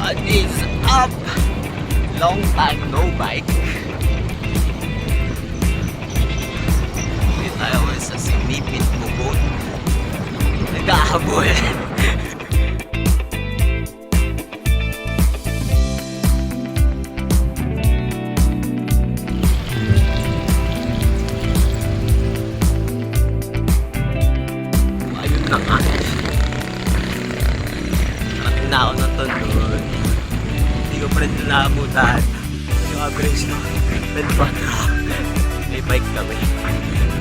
What is up? Long time no bike. Hindi tayo sa sinipit mo boat. Nagkahabol. Ayun na nga. Nakating na ako ng tundon. Hindi ko pa rin naabutan. Yung average no. Pwede pa na. May bike kami.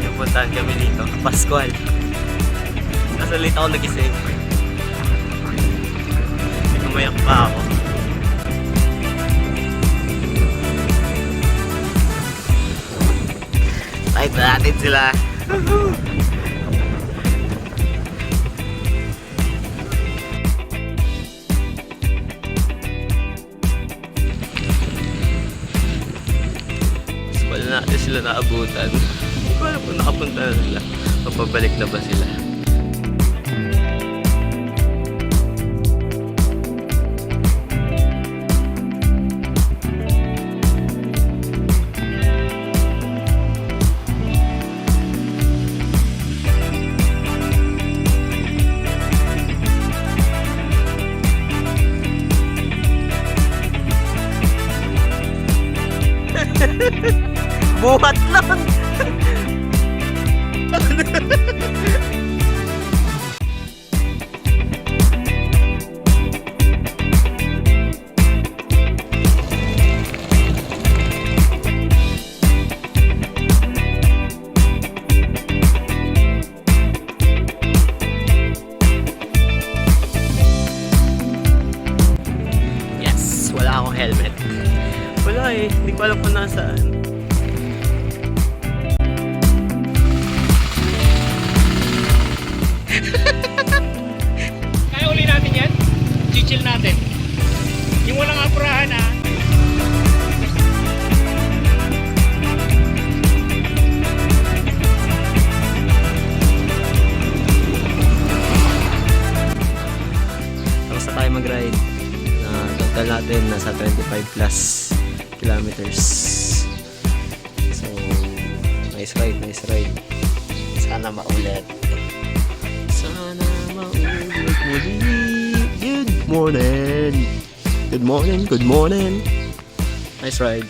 Pupuntahan kami dito. Pascual. Nasa late ako nag-isip. Umayak pa ako. Ride na natin sila. Wala natin sila naabutan. Hindi ko alam kung nakapunta na sila. Papabalik na ba sila? Buhat lang! Yes! Wala akong helmet. Wala eh, hindi ko alam kung nasaan. Kaya uli natin yan, chill natin. Yung walang apurahan ha. Tapos na tayo mag-ride. Total natin nasa 25 plus kilometers. So, nice ride, nice ride. Sana maulit. Sana maulit muli. Good morning. Good morning, good morning. Nice ride.